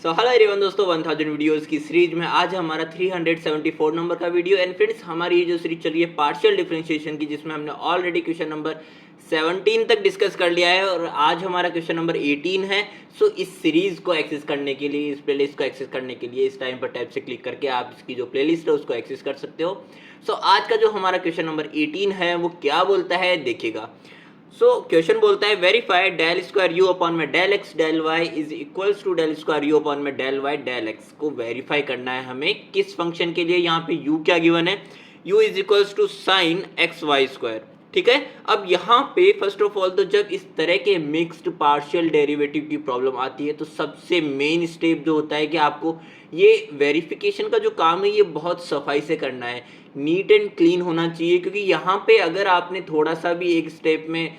So hello everyone दोस्तों, 1000 videos की series में आज हमारा 374 नंबर का वीडियो। एंड फ्रेंड्स, हमारी ये जो सीरीज चल रही है पार्शियल डिफरेंशिएशन की, जिसमें हमने ऑलरेडी क्वेश्चन नंबर 17 तक डिस्कस कर लिया है और आज हमारा क्वेश्चन नंबर 18 है। सो इस सीरीज को एक्सेस करने के लिए, इस प्लेलिस्ट को एक्सेस करने के लिए इस टाइम पर टैब से क्लिक करके आप इसकी जो प्लेलिस्ट है उसको एक्सेस कर सकते हो। सो आज का जो हमारा क्वेश्चन नंबर 18 है वो क्या बोलता है देखिएगा। सो क्वेश्चन बोलता है verify del square u upon में del x del y is equals to del square u upon में डेल वाई डेल एक्स को वेरीफाई करना है हमें किस फंक्शन के लिए। यहाँ पे u क्या गिवन है, u is equals to sine x y square. ठीक है, अब यहाँ पे फर्स्ट ऑफ ऑल तो जब इस तरह के मिक्स्ड पार्शियल डेरिवेटिव की प्रॉब्लम आती है तो सबसे मेन स्टेप जो होता है कि आपको ये वेरिफिकेशन का जो काम है ये बहुत सफाई से करना है, नीट एंड क्लीन होना चाहिए। क्योंकि यहाँ पे अगर आपने थोड़ा सा भी एक स्टेप में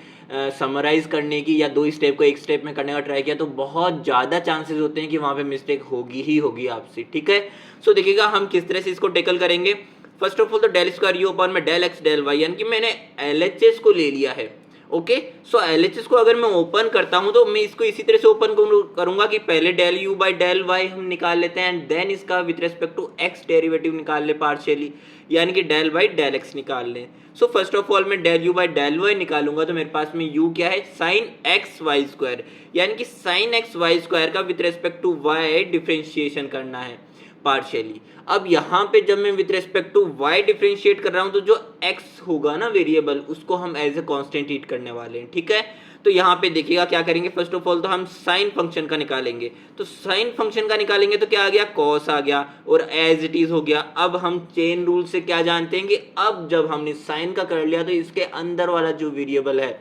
समराइज करने की या दो स्टेप को एक स्टेप में करने का ट्राई किया तो बहुत ज़्यादा चांसेस होते हैं कि वहाँ पे मिस्टेक होगी ही होगी आपसे। ठीक है, सो देखिएगा हम किस तरह से इसको टेकल करेंगे। फर्स्ट ऑफ ऑल तो डेल स्क्वायर यू अपॉन में डेल एक्स डेल वाई, यानी कि मैंने LHS को ले लिया है। ओके, सो LHS को अगर मैं ओपन करता हूं तो मैं इसको इसी तरह से ओपन करूंगा कि पहले del u by del y हम निकाल लेते हैं एंड देन इसका with respect to x derivative निकाल ले पार्शियली, यानी कि डेल बाई डेल एक्स निकाल लें। सो फर्स्ट ऑफ ऑल मैं del u by del y निकालूंगा तो मेरे पास में यू क्या है, साइन एक्स वाई स्क्वायर, यानी कि साइन एक्स वाई स्क्वायर का with respect to y differentiation करना है पार्शियली। अब यहाँ पे जब मैं with respect to y differentiate कर रहा हूँ तो जो x होगा ना वेरिएबल, उसको हम एज ए कांस्टेंट ट्रीट करने वाले हैं। ठीक है, तो यहाँ पे देखिएगा क्या करेंगे। फर्स्ट ऑफ ऑल तो हम साइन फंक्शन का निकालेंगे, तो साइन फंक्शन का निकालेंगे तो क्या आ गया, कॉस आ गया और एज इट इज हो गया। अब हम चेन रूल से क्या जानते हैं कि अब जब हमने साइन का कर लिया तो इसके अंदर वाला जो वेरिएबल है,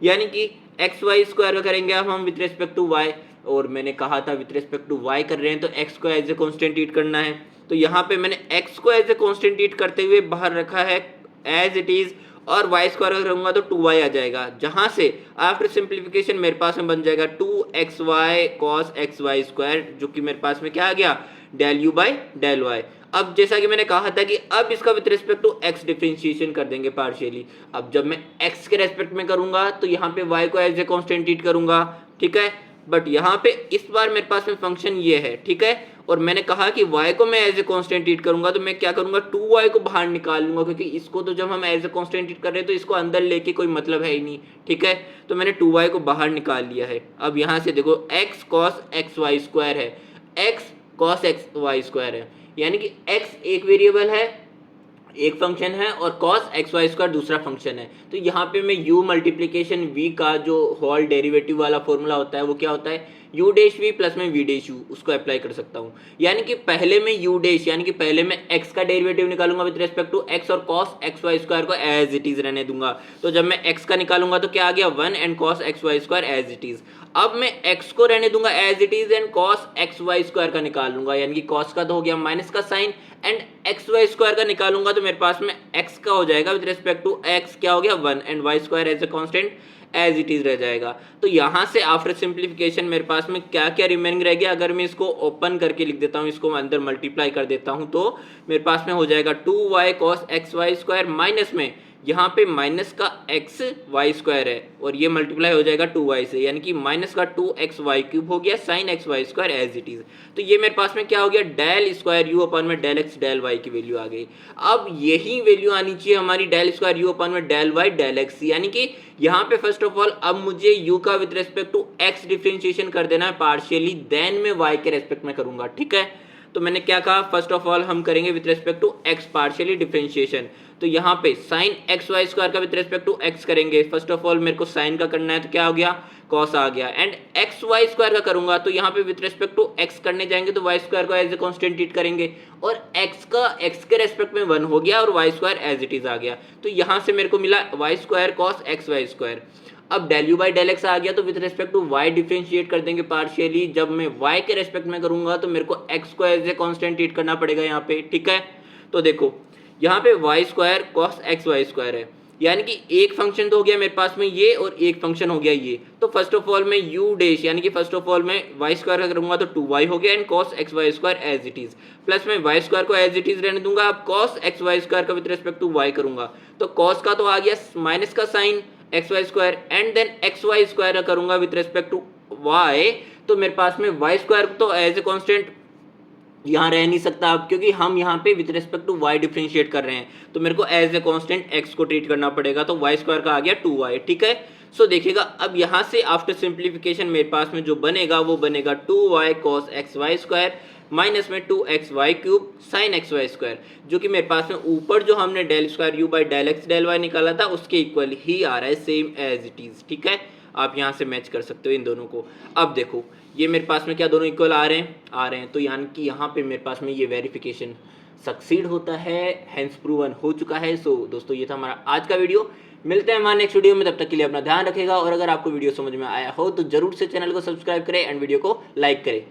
यानी कि एक्स वाई स्क्वायर का करेंगे अब हम विथ रेस्पेक्ट टू वाई, और मैंने कहा था विथ रेस्पेक्ट टू वाई कर रहे हैं तो एक्स को एज ए कांस्टेंट ट्रीट करना है। तो यहाँ पे मैंने एक्स को एज ए कांस्टेंट ट्रीट करते हुए बाहर रखा है एज इट इज, और वाई स्क्वायर अगर रहूंगा तो 2y आ जाएगा, जहां से आफ्टर सिंप्लीफिकेशन मेरे पास में बन जाएगा 2xy cos xy स्क्वायर, जो कि मेरे पास में क्या आ गया, del u by del y. अब जैसा कि मैंने कहा था कि अब इसका with respect to x differentiation कर देंगे पार्शियली। अब जब मैं x के रेस्पेक्ट में करूंगा तो यहाँ पे y को एज ए कांस्टेंट ट्रीट करूंगा। ठीक है, बट यहाँ पे इस बार मेरे पास में फंक्शन ये है। ठीक है, और मैंने कहा कि y को मैं एज ए कांस्टेंट ट्रीट करूंगा तो मैं क्या करूंगा, 2y को बाहर निकाल लूंगा, क्योंकि इसको तो जब हम एज ए कांस्टेंट ट्रीट कर रहे हैं तो इसको अंदर लेके कोई मतलब है ही नहीं। ठीक है, तो मैंने 2y को बाहर निकाल लिया है। अब यहाँ से देखो x cos xy स्क्वायर है, x cos xy स्क्वायर है, यानी कि x एक वेरिएबल है, एक फंक्शन है, और cos xy स्क्वायर दूसरा फंक्शन है। तो यहाँ पे मैं u मल्टीप्लीकेशन v का जो होल डेरिवेटिव वाला फॉर्मूला होता है वो क्या होता है, u डैश v प्लस में v डैश u, उसको अप्लाई कर सकता हूँ। यानी कि पहले मैं u डैश, यानी कि पहले मैं x का डेरिवेटिव निकालूंगा विद रिस्पेक्ट टू x और cos xy स्क्वायर को एज इट इज रहने दूंगा। तो जब मैं x का निकालूंगा तो क्या आ गया, 1 and cos xy square as it is. अब मैं x को रहने दूंगा as it is and cos xy square का निकाल लूंगा, यानी कि cos का तो हो गया माइनस का साइन, एंड xy स्क्वायर का निकालूंगा तो मेरे पास में x का हो जाएगा विद रिस्पेक्ट टू x क्या हो गया, 1 and y square as a constant as it is रह जाएगा। तो यहाँ से आफ्टर सिंप्लीफिकेशन मेरे पास में क्या क्या रिमेनिंग रह गया, अगर मैं इसको ओपन करके लिख देता हूँ, इसको अंदर मल्टीप्लाई कर देता हूँ तो मेरे पास में हो जाएगा 2y cos xy square minus में यहाँ पे माइनस का एक्स वाई स्क्वायर है और ये मल्टीप्लाई हो जाएगा 2y से, यानी कि माइनस का 2xy क्यूब हो गया sine x y square as it is. तो ये मेरे पास में क्या हो गया, डेल स्क्वायर यू अपन में डेल एक्स डेल वाई की वैल्यू आ गई। अब यही वैल्यू आनी चाहिए हमारी डेल स्क्वायर यू अपन में डेल वाई डेल एक्स, यानी कि यहाँ पे फर्स्ट ऑफ ऑल अब मुझे u का with respect to x differentiation कर देना है पार्शियली, देन मैं y के रेस्पेक्ट में करूंगा। ठीक है, तो मैंने क्या कहा, फर्स्ट ऑफ ऑल हम करेंगे with respect to x partially differentiation. तो यहाँ पे साइन एक्स वाई स्क्वायर का विद रेस्पेक्ट टू x करेंगे। फर्स्ट ऑफ ऑल मेरे को साइन का करना है तो क्या हो गया, कॉस आ गया, एंड एक्स वाई स्क्वायर का करूंगा तो यहाँ पे विद रेस्पेक्ट टू x करने जाएंगे तो y स्क्वायर को एज ए कांस्टेंट ट्रीट करेंगे, और x के रेस्पेक्ट में 1 हो गया और y square as it is आ गया। तो यहाँ से मेरे को मिला y square cos x y square. अब del u by del x आ गया तो with respect to y differentiate कर देंगे पार्शियली। जब मैं y के रेस्पेक्ट में करूंगा तो मेरे को x को एज ए कांस्टेंट ट्रीट करना पड़ेगा यहाँ पे। ठीक है, तो देखो यहाँ पे y square cos xy square है, यानी कि एक फंक्शन तो हो गया मेरे पास में ये और एक फंक्शन हो गया ये। तो फर्स्ट ऑफ ऑल मैं u डैश, यानी कि फर्स्ट ऑफ ऑल मैं y स्क्वायर का करूंगा तो 2y हो गया and cos xy square as it is, plus मैं y स्क्वायर को एज इट इज रहने दूंगा। अब cos xy स्क्वायर का विद रेस्पेक्ट टू y करूंगा तो cos का तो आ गया माइनस का sine xy square, and then xy square करूंगा विद रेस्पेक्ट टू y तो मेरे पास में वाई स्क्वायर तो एज ए कॉन्स्टेंट यहाँ रह नहीं सकता अब, क्योंकि हम यहाँ पे with respect to y differentiate कर रहे हैं, तो मेरे को एज ए कांस्टेंट x को ट्रीट करना पड़ेगा, तो y स्क्वायर का आ गया 2y। ठीक है, सो देखिएगा अब यहाँ से आफ्टर सिंप्लीफिकेशन मेरे पास में जो बनेगा वो बनेगा 2y cos xy square minus में 2xy cube sign xy square, जो कि मेरे पास में ऊपर जो हमने del square u by del x del y निकाला था उसके इक्वल ही आ रहा है, सेम एज इट इज। ठीक है, आप यहाँ से मैच कर सकते हो इन दोनों को। अब देखो ये मेरे पास में क्या दोनों इक्वल आ रहे हैं, तो यानी कि यहाँ पे मेरे पास में ये वेरिफिकेशन सक्सीड होता है, हेंस प्रूवन हो चुका है। सो दोस्तों ये था हमारा आज का वीडियो, मिलते हैं हमारे नेक्स्ट वीडियो में, तब तक के लिए अपना ध्यान रखेगा, और अगर आपको वीडियो समझ में आया हो तो जरूर से चैनल को सब्सक्राइब करें एंड वीडियो को लाइक करें।